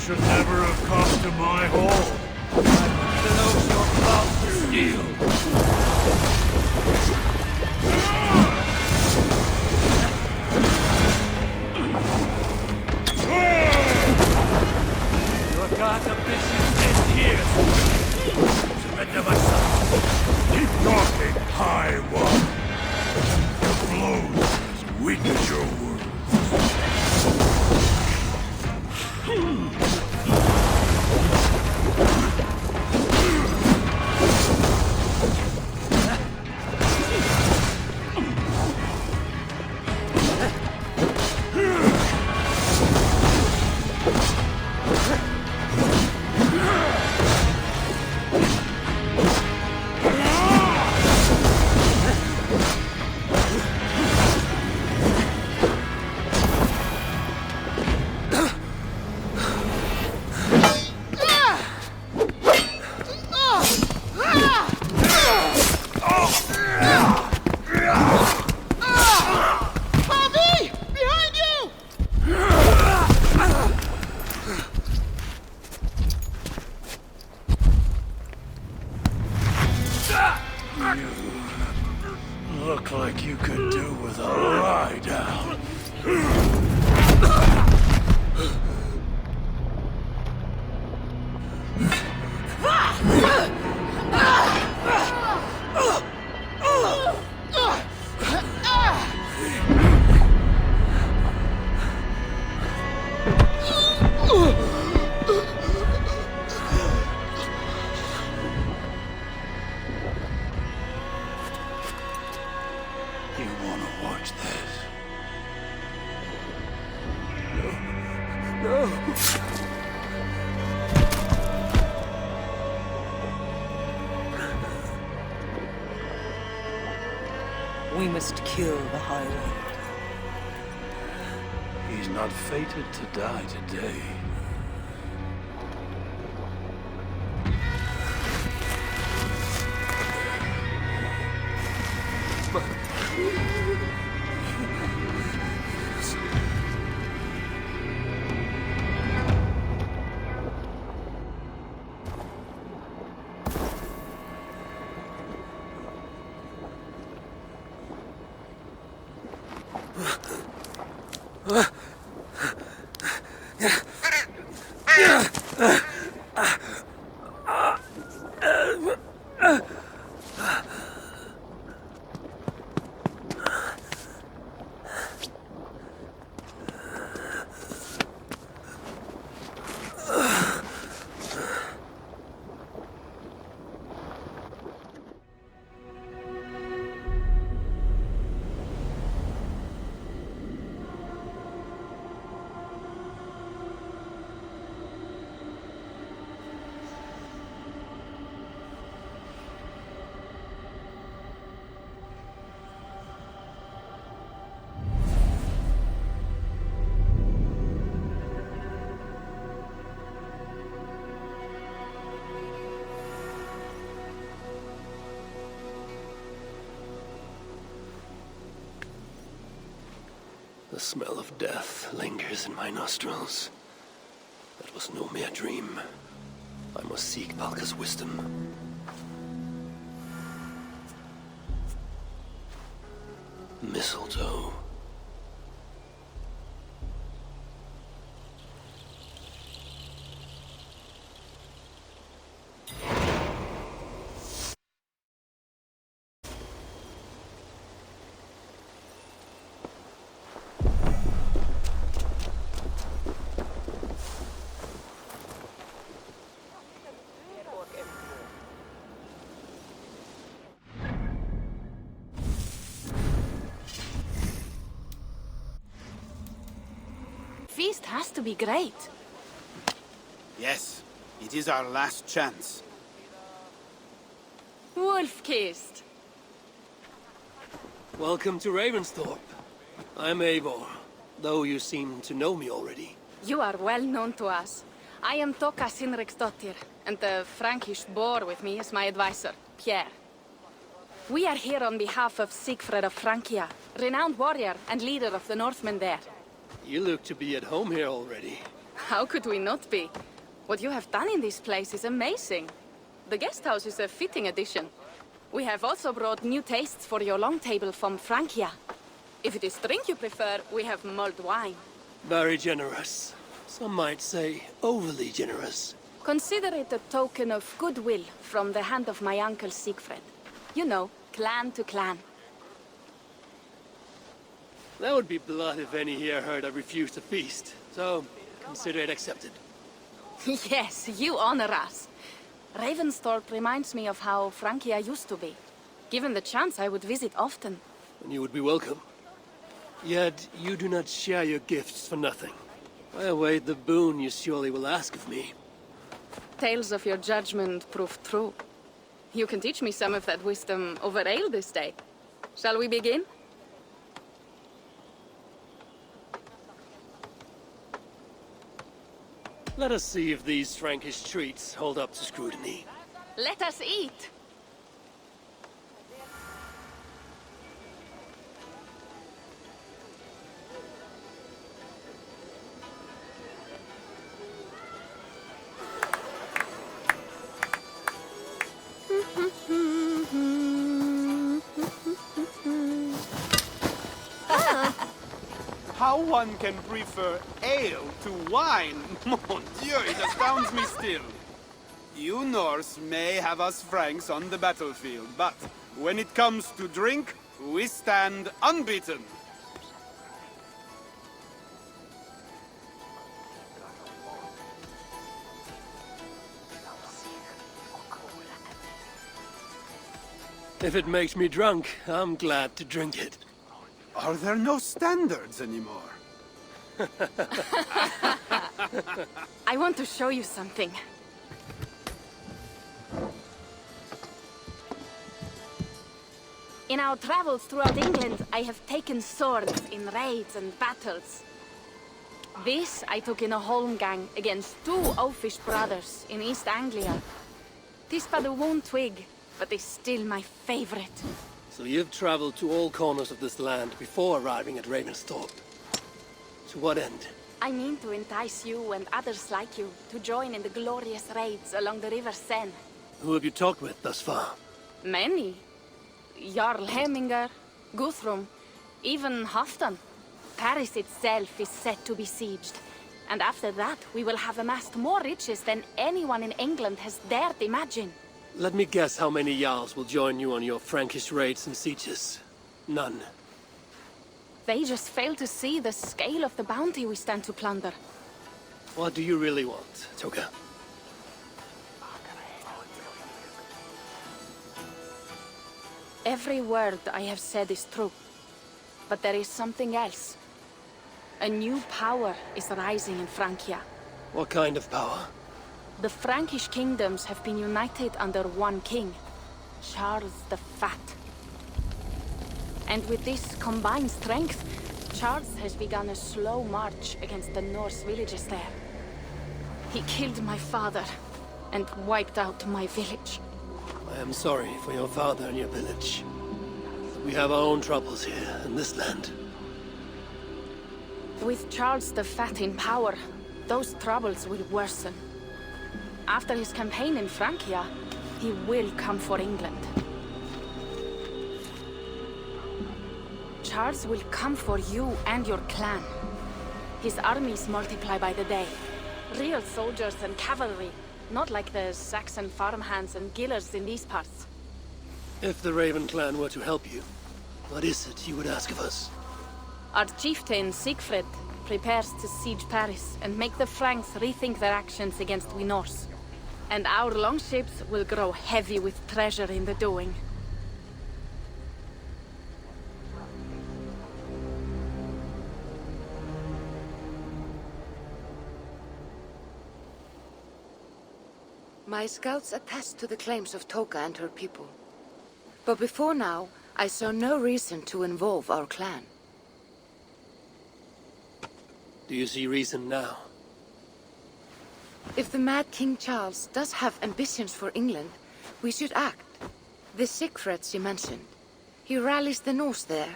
should never have come to my hall. Below your cloud to steel. Your dark ambitions end here. Surrender myself. Keep talking, High One. Your blows are as weak as your words. Look like you could do with a lie down. You wanna watch this? No. We must kill the High One. He's not fated to die today. The smell of death lingers in my nostrils. That was no mere dream. I must seek Valka's wisdom. Mistletoe. Feast has to be great. Yes, it is our last chance. Wolf-kissed. Welcome to Ravensthorpe. I'm Eivor, though you seem to know me already. You are well known to us. I am Toka Sinriksdottir, and the Frankish boar with me is my advisor, Pierre. We are here on behalf of Sigfred of Francia, renowned warrior and leader of the Northmen there. You look to be at home here already. How could we not be? What you have done in this place is amazing. The guest house is a fitting addition. We have also brought new tastes for your long table from Francia. If it is drink you prefer, we have mulled wine. Very generous. Some might say overly generous. Consider it a token of goodwill from the hand of my uncle Siegfried. You know, clan to clan. That would be blood if any here heard I refused to feast. So, consider it accepted. Yes, you honor us. Ravensthorpe reminds me of how Francia used to be. Given the chance, I would visit often. And you would be welcome. Yet, you do not share your gifts for nothing. I await the boon you surely will ask of me. Tales of your judgment prove true. You can teach me some of that wisdom over ale this day. Shall we begin? Let us see if these Frankish treats hold up to scrutiny. Let us eat! How one can prefer ale to wine? Mon Dieu, it astounds me still. You Norse may have us Franks on the battlefield, but when it comes to drink, we stand unbeaten. If it makes me drunk, I'm glad to drink it. Are there no standards anymore? I want to show you something. In our travels throughout England, I have taken swords in raids and battles. This I took in a holmgang against two oafish brothers in East Anglia. 'Tis but a wound twig, but is still my favorite. So you've traveled to all corners of this land before arriving at Ravensthorpe. To what end? I mean to entice you and others like you to join in the glorious raids along the River Seine. Who have you talked with thus far? Many. Jarl Hemminger, Guthrum, even Halfdan. Paris itself is set to be sieged. And after that, we will have amassed more riches than anyone in England has dared imagine. Let me guess how many Jarls will join you on your Frankish raids and sieges. None. They just fail to see the scale of the bounty we stand to plunder. What do you really want, Toga? Every word I have said is true. But there is something else. A new power is rising in Francia. What kind of power? The Frankish kingdoms have been united under one king, Charles the Fat. And with this combined strength, Charles has begun a slow march against the Norse villages there. He killed my father and wiped out my village. I am sorry for your father and your village. We have our own troubles here in this land. With Charles the Fat in power, those troubles will worsen. After his campaign in Francia, he will come for England. Charles will come for you and your clan. His armies multiply by the day. Real soldiers and cavalry, not like the Saxon farmhands and gillers in these parts. If the Raven clan were to help you, what is it you would ask of us? Our chieftain, Siegfried, prepares to siege Paris and make the Franks rethink their actions against we Norse. And our longships will grow heavy with treasure in the doing. My scouts attest to the claims of Toka and her people. But before now, I saw no reason to involve our clan. Do you see reason now? If the mad King Charles does have ambitions for England, we should act. The Siegfried you mentioned, he rallies the Norse there.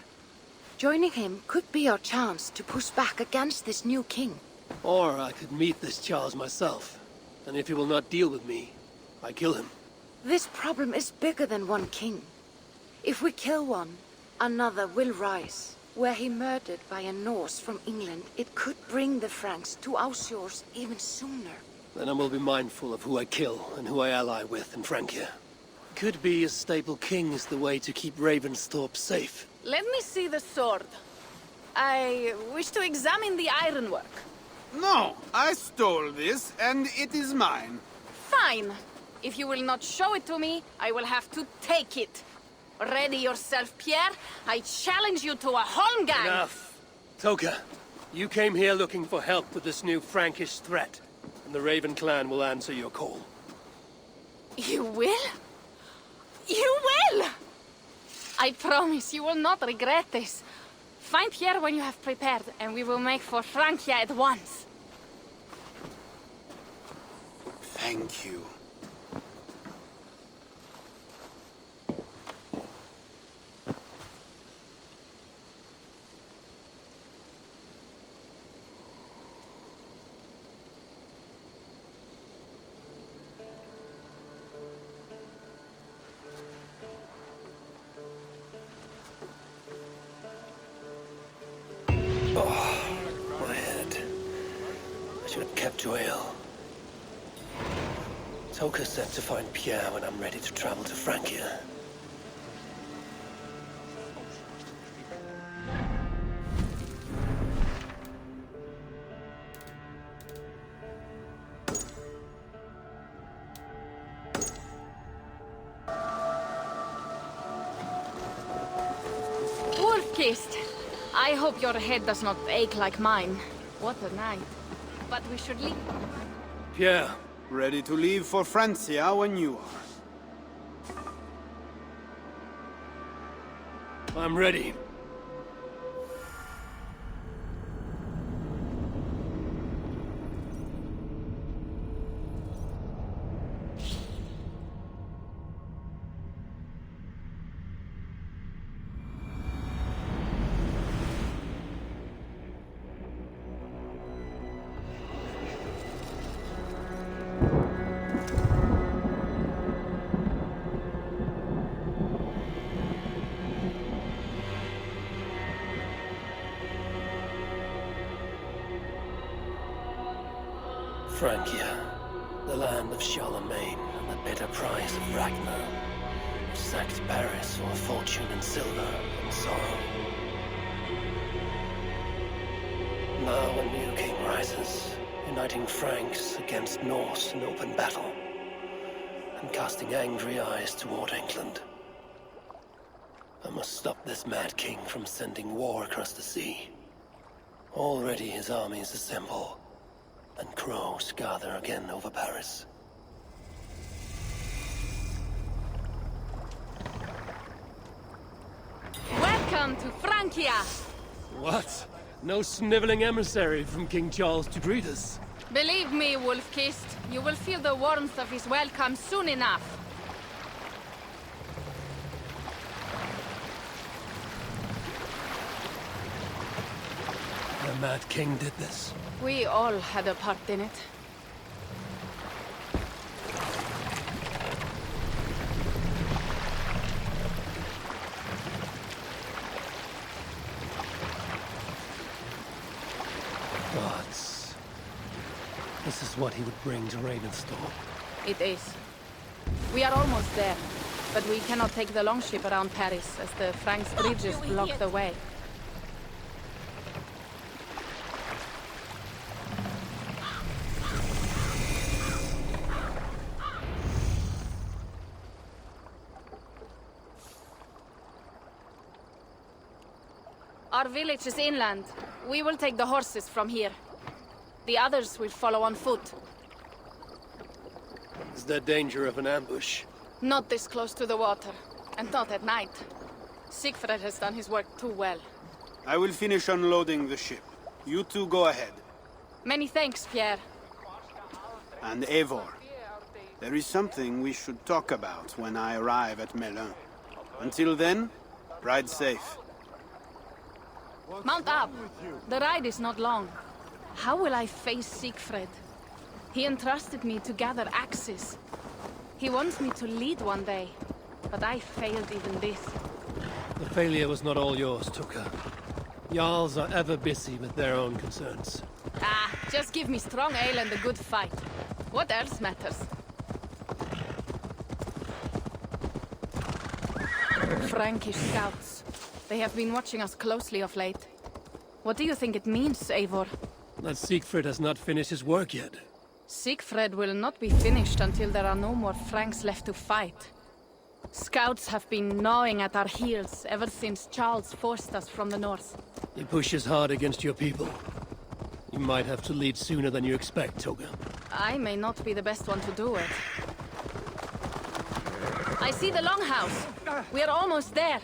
Joining him could be our chance to push back against this new king. Or I could meet this Charles myself. And if he will not deal with me, I kill him. This problem is bigger than one king. If we kill one, another will rise. Were he murdered by a Norse from England, it could bring the Franks to our shores even sooner. Then I will be mindful of who I kill and who I ally with in Francia. Could be a stable king is the way to keep Ravensthorpe safe. Let me see the sword. I wish to examine the ironwork. No, I stole this, and it is mine. Fine. If you will not show it to me, I will have to take it. Ready yourself, Pierre. I challenge you to a holmgang. Enough. Toka, you came here looking for help with this new Frankish threat, and the Raven clan will answer your call. You will? You will! I promise you will not regret this. Find Pierre when you have prepared, and we will make for Francia at once. Thank you. My head. I should have kept to ale. Toka said to find Pierre when I'm ready to travel to Francia. Wolf-kissed. I hope your head does not ache like mine. What a night. But we should leave. Pierre, Ready to leave for Francia when you are. I'm ready. Francia, the land of Charlemagne and the bitter price of Ragnar, who sacked Paris for fortune and silver and sorrow. Now a new king rises, uniting Franks against Norse in open battle, and casting angry eyes toward England. I must stop this mad king from sending war across the sea. Already his armies assemble, and crows gather again over Paris. Welcome to Francia! What? No sniveling emissary from King Charles to greet us? Believe me, Wolf-kissed, you will feel the warmth of his welcome soon enough. The Mad King did this. We all had a part in it. Gods. This is what he would bring to Ravensthorpe. It is. We are almost there, but we cannot take the longship around Paris as the Franks bridges block the way. Our village is inland. We will take the horses from here. The others will follow on foot. Is there danger of an ambush? Not this close to the water, and not at night. Siegfried has done his work too well. I will finish unloading the ship. You two go ahead. Many thanks, Pierre. And Eivor, there is something we should talk about when I arrive at Melun. Until then, ride safe. Mount up. The ride is not long. How will I face Siegfried? He entrusted me to gather axes. He wants me to lead one day, but I failed even this. The failure was not all yours, Tuka. Jarls are ever busy with their own concerns. Ah, just give me strong ale and a good fight. What else matters? Frankish scouts. They have been watching us closely of late. What do you think it means, Eivor? That Siegfried has not finished his work yet. Siegfried will not be finished until there are no more Franks left to fight. Scouts have been gnawing at our heels ever since Charles forced us from the north. He pushes hard against your people. You might have to lead sooner than you expect, Toga. I may not be the best one to do it. I see the longhouse. We are almost there.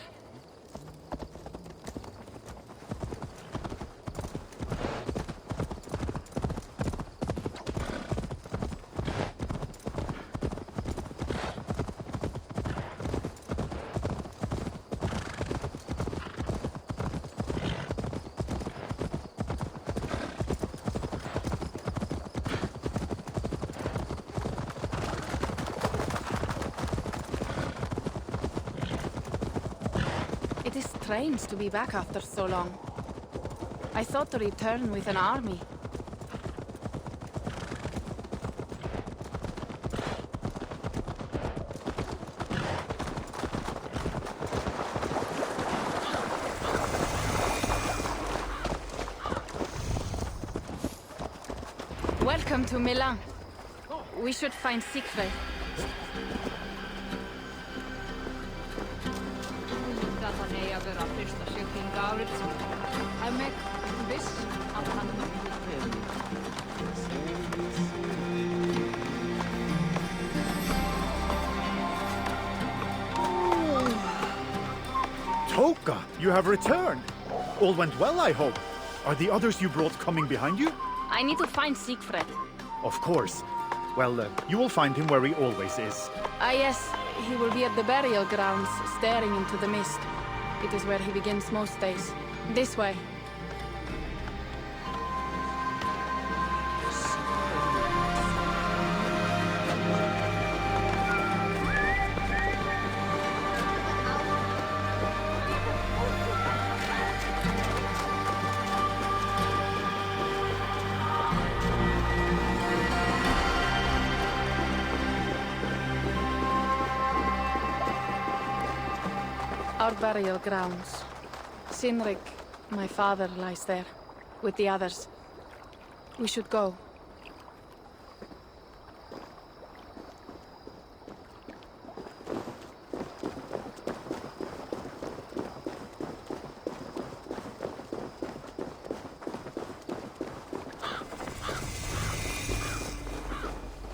It is strange to be back after so long. I thought to return with an army. Welcome to Milan. We should find Siegfried. Toka, you have returned. All went well, I hope. Are the others you brought coming behind you? I need to find Siegfried. Of course. Well, you will find him where he always is. Ah yes, he will be at the burial grounds, staring into the mist. It is where he begins most days. This way. Our burial grounds. Sinrik, my father, lies there, with the others. We should go.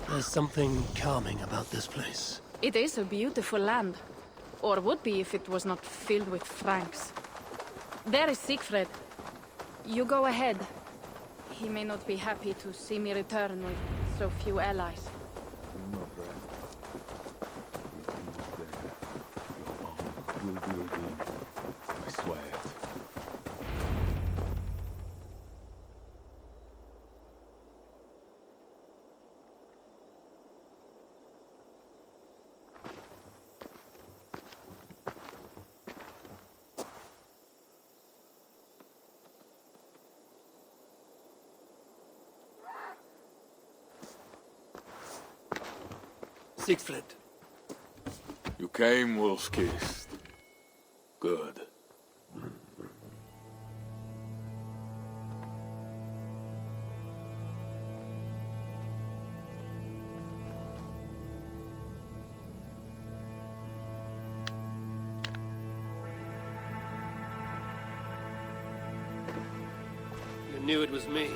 There's something calming about this place. It is a beautiful land. Or would be if it was not filled with Franks. There is Siegfried. You go ahead. He may not be happy to see me return with so few allies. I swear it. Siegfried. You came, wolf-kissed. Good. You knew it was me.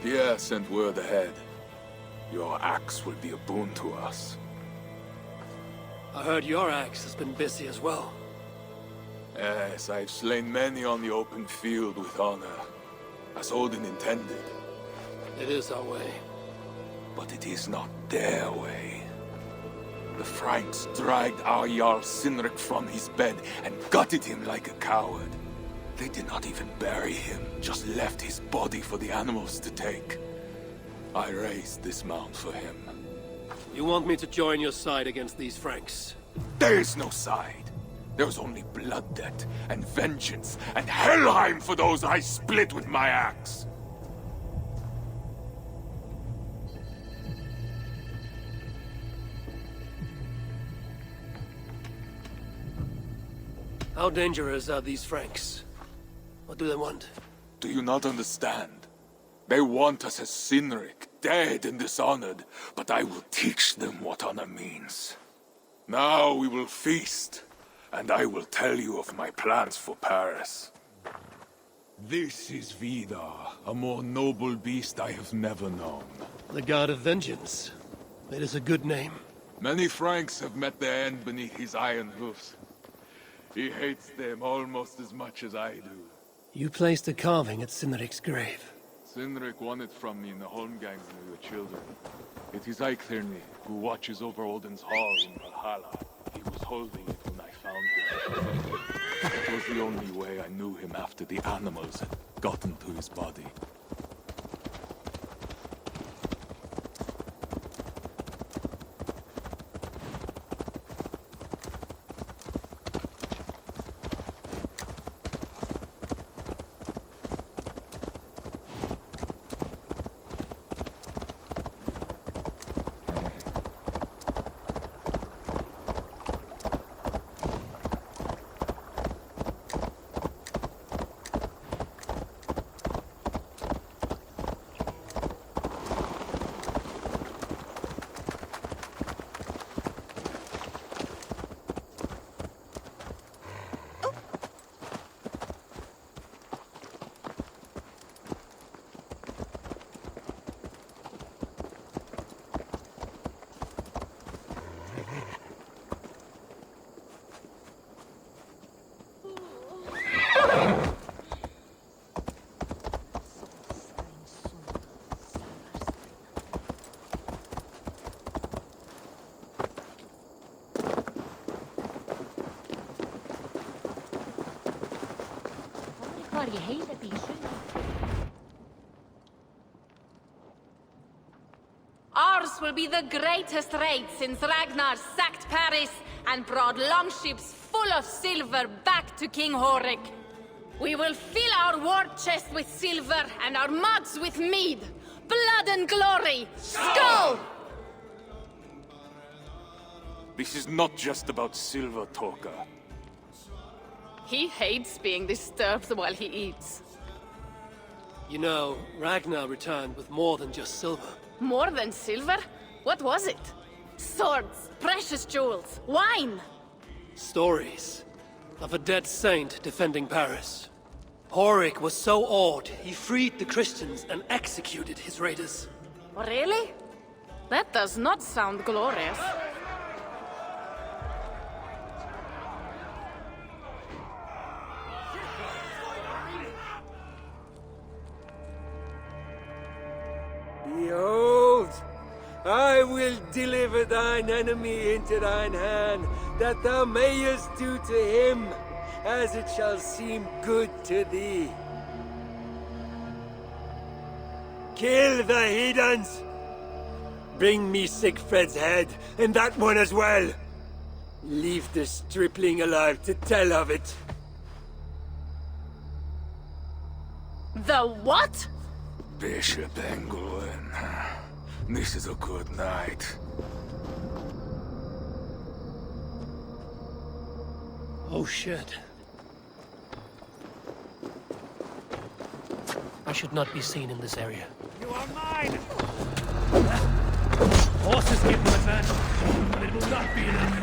Pierre sent word ahead. Your axe will be a boon to us. I heard your axe has been busy as well. Yes, I've slain many on the open field with honor, as Odin intended. It is our way. But it is not their way. The Franks dragged our Jarl Sinrik from his bed and gutted him like a coward. They did not even bury him, just left his body for the animals to take. I raised this mound for him. You want me to join your side against these Franks? There is no side. There's only blood debt, and vengeance, and Helheim for those I split with my axe. How dangerous are these Franks? What do they want? Do you not understand? They want us as Cynric, dead and dishonored, but I will teach them what honor means. Now we will feast, and I will tell you of my plans for Paris. This is Vidar, a more noble beast I have never known. The God of Vengeance. It is a good name. Many Franks have met their end beneath his iron hoofs. He hates them almost as much as I do. You placed a carving at Cynric's grave. Cynric won it from me in the Holmgangs when we were children. It is Eiklirni, who watches over Odin's hall in Valhalla. He was holding it when I found him. It was the only way I knew him after the animals had gotten to his body. Ours will be the greatest raid since Ragnar sacked Paris and brought longships full of silver back to King Horik. We will fill our war chest with silver and our mugs with mead. Blood and glory! Skull! This is not just about silver, Torka. He hates being disturbed while he eats. You know, Ragnar returned with more than just silver. More than silver? What was it? Swords, precious jewels, wine! Stories of a dead saint defending Paris. Horik was so awed, he freed the Christians and executed his raiders. Really? That does not sound glorious. Behold, I will deliver thine enemy into thine hand, that thou mayest do to him as it shall seem good to thee. Kill the heathens! Bring me Sigfred's head, and that one as well! Leave the stripling alive to tell of it. The what? Bishop Engelwin. This is a good night. Oh shit. I should not be seen in this area. You are mine! Horses give them advantage, but it will not be enough.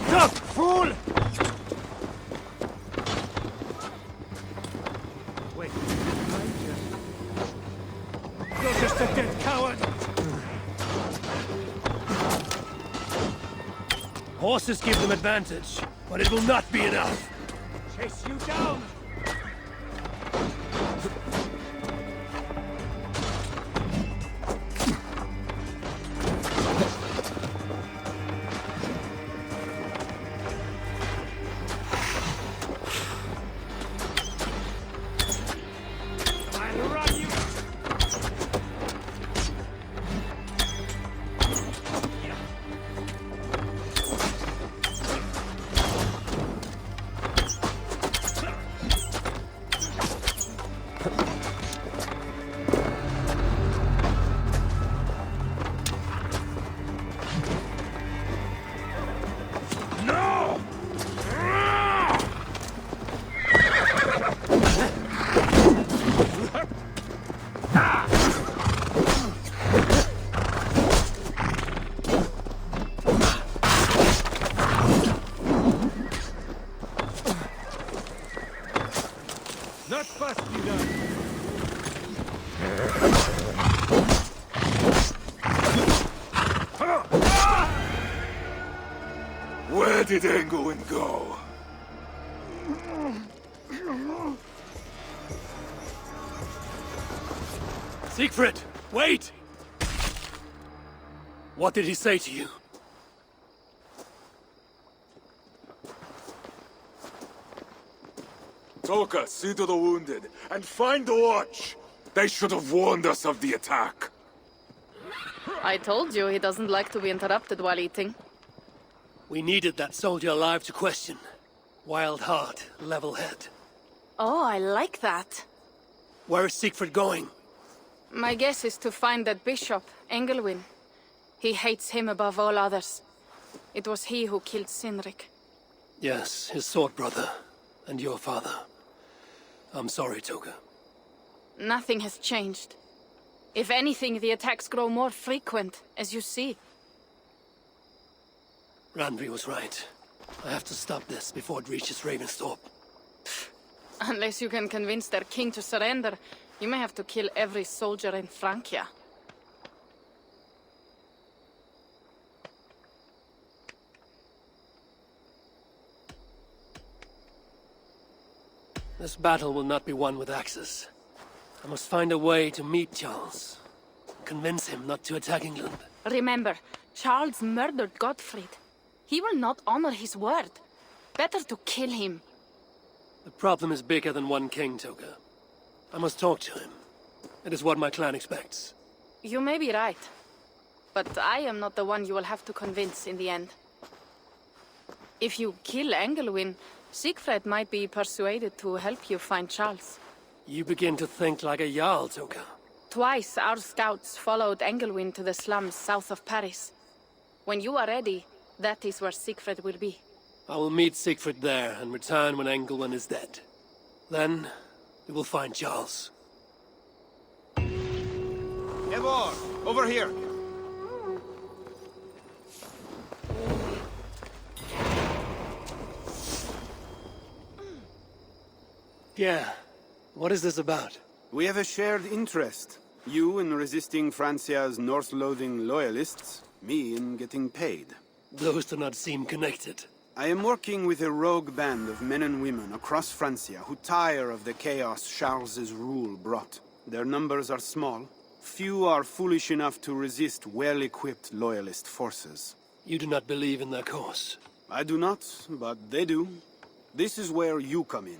Duck, fool! Wait, you're just a dead coward! Horses give them advantage, but it will not be enough. Chase you down! I'll run you! Not fast enough! Where did England go? Siegfried, wait! What did he say to you? Toka, see to the wounded, and find the watch! They should have warned us of the attack. I told you he doesn't like to be interrupted while eating. We needed that soldier alive to question. Wild heart, level head. Oh, I like that. Where is Siegfried going? My guess is to find that bishop, Engelwin. He hates him above all others. It was he who killed Cynric. Yes, his sword brother. And your father. I'm sorry, Toga. Nothing has changed. If anything, the attacks grow more frequent, as you see. Randvi was right. I have to stop this before it reaches Ravensthorpe. Unless you can convince their king to surrender, you may have to kill every soldier in Francia. This battle will not be won with axes. I must find a way to meet Charles. Convince him not to attack England. Remember, Charles murdered Gottfried. He will not honor his word. Better to kill him. The problem is bigger than one king, Toga. I must talk to him. It is what my clan expects. You may be right. But I am not the one you will have to convince in the end. If you kill Engelwin, Siegfried might be persuaded to help you find Charles. You begin to think like a Jarl, Toga. Twice our scouts followed Engelwin to the slums south of Paris. When you are ready, that is where Siegfried will be. I will meet Siegfried there and return when Engelwin is dead. Then, we will find Charles. Eivor, over here! Yeah. What is this about? We have a shared interest. You in resisting Francia's Norse-loathing loyalists, me in getting paid. Those do not seem connected. I am working with a rogue band of men and women across Francia who tire of the chaos Charles's rule brought. Their numbers are small. Few are foolish enough to resist well-equipped loyalist forces. You do not believe in their cause. I do not, but they do. This is where you come in.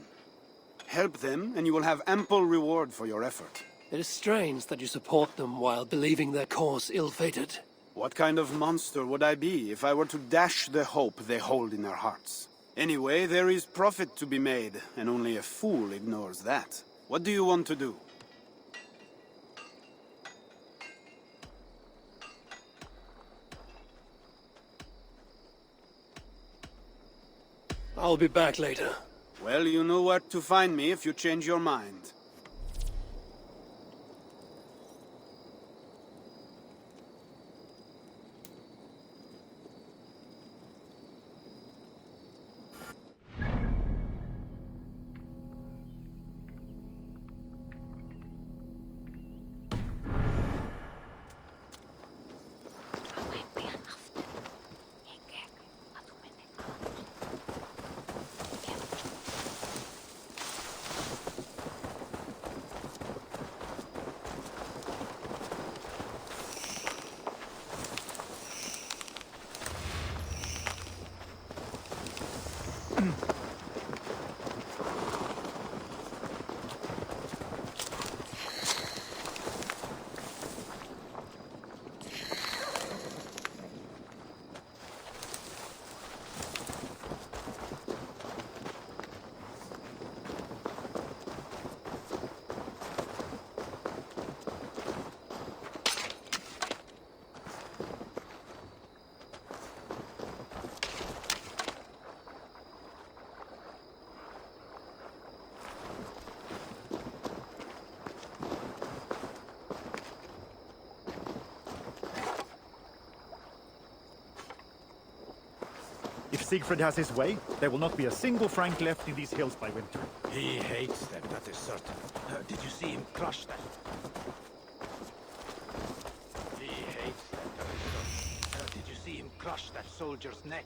Help them, and you will have ample reward for your effort. It is strange that you support them while believing their cause ill-fated. What kind of monster would I be if I were to dash the hope they hold in their hearts? Anyway, there is profit to be made, and only a fool ignores that. What do you want to do? I'll be back later. Well, you know where to find me if you change your mind. If Siegfried has his way, there will not be a single Frank left in these hills by winter. He hates them, that is certain. Did you see him crush them? He hates them, that is certain. Did you see him crush that soldier's neck?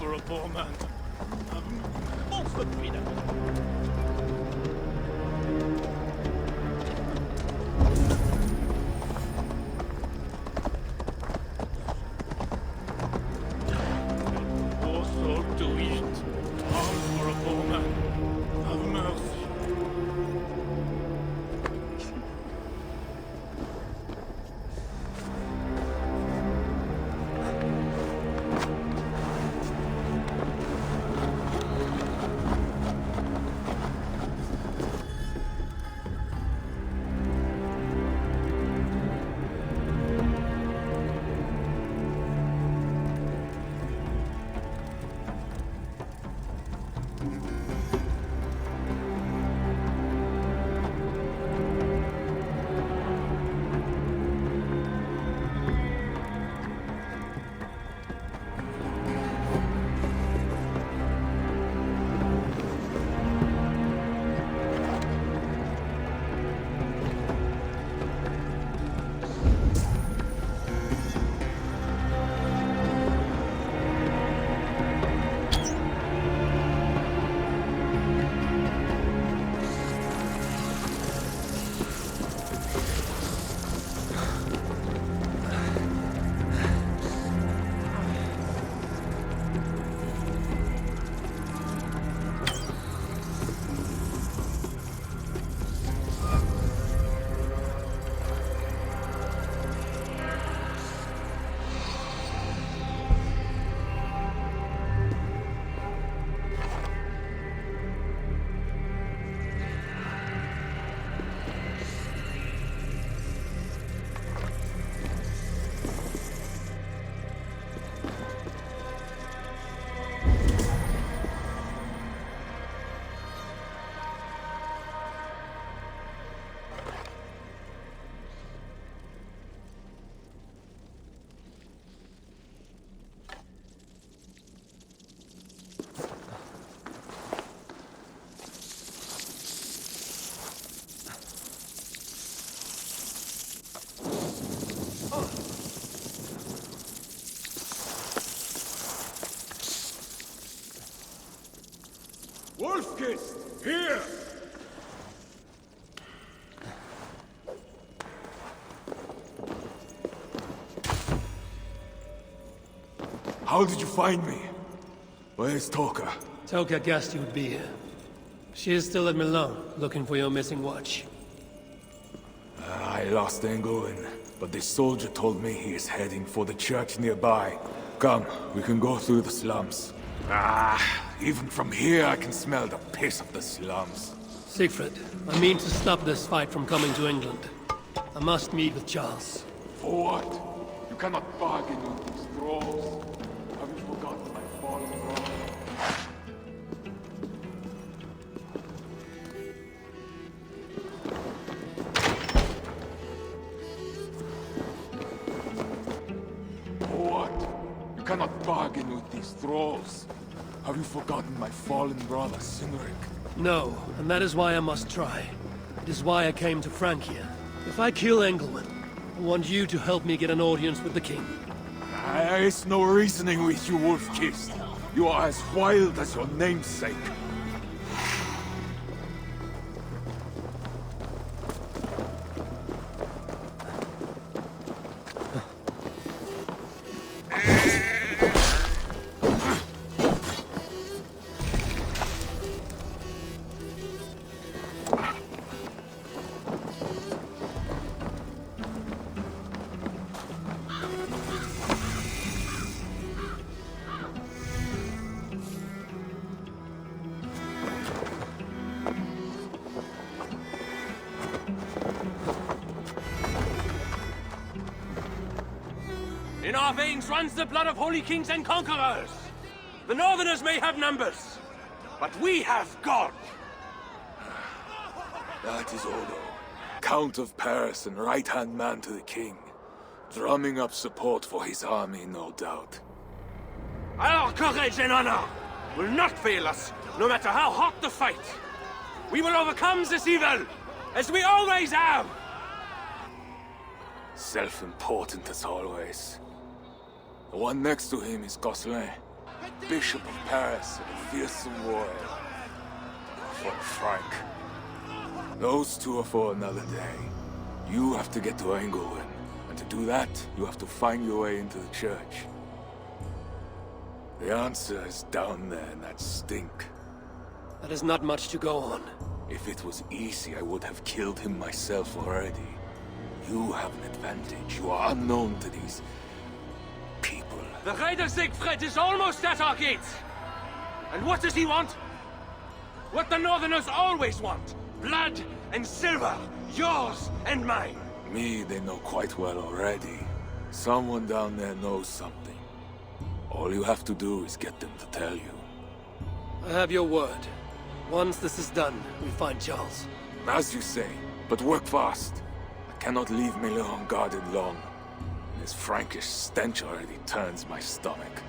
for a poor man. Monster freedom. Poor soul to eat. Alms for a poor man. Have mercy. Wolfkist, here! How did you find me? Where's Toka? Toka guessed you would be here. She is still at Milan, looking for your missing watch. I lost Englewin, but this soldier told me he is heading for the church nearby. Come, we can go through the slums. Even from here I can smell the piss of the slums. Siegfried, I mean to stop this fight from coming to England. I must meet with Charles. For what? You cannot bargain with these thralls. Have you forgotten my fallen brother? For what? You cannot bargain with these thralls. Have you forgotten my fallen brother, Cynric? No, and that is why I must try. It is why I came to Francia. If I kill Engelwin, I want you to help me get an audience with the king. There is no reasoning with you, Wolfkist. You are as wild as your namesake. In our veins runs the blood of holy kings and conquerors. The Northerners may have numbers, but we have God. That is Odo, Count of Paris and right-hand man to the king. Drumming up support for his army, no doubt. Our courage and honor will not fail us, no matter how hot the fight. We will overcome this evil, as we always have. Self-important as always. The one next to him is Gosselin. Bishop of Paris and a fearsome warrior. For Frank. Those two are for another day. You have to get to Engelwin, and to do that, you have to find your way into the church. The answer is down there in that stink. That is not much to go on. If it was easy, I would have killed him myself already. You have an advantage. You are unknown to these people. The Raider Siegfried is almost at our gates. And what does he want? What the Northerners always want. Blood and silver. Yours and mine. Me, they know quite well already. Someone down there knows something. All you have to do is get them to tell you. I have your word. Once this is done, we find Charles. As you say, but work fast. I cannot leave Miller unguarded long. This Frankish stench already turns my stomach.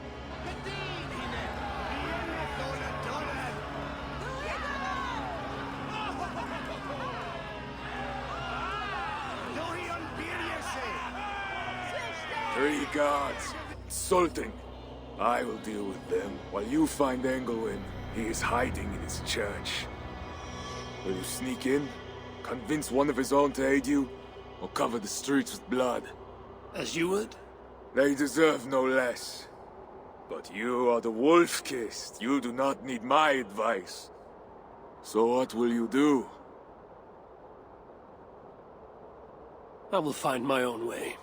Three guards. Insulting. I will deal with them, while you find Engelwin. He is hiding in his church. Will you sneak in? Convince one of his own to aid you? Or cover the streets with blood? As you would? They deserve no less. But you are the wolf-kissed. You do not need my advice. So what will you do? I will find my own way.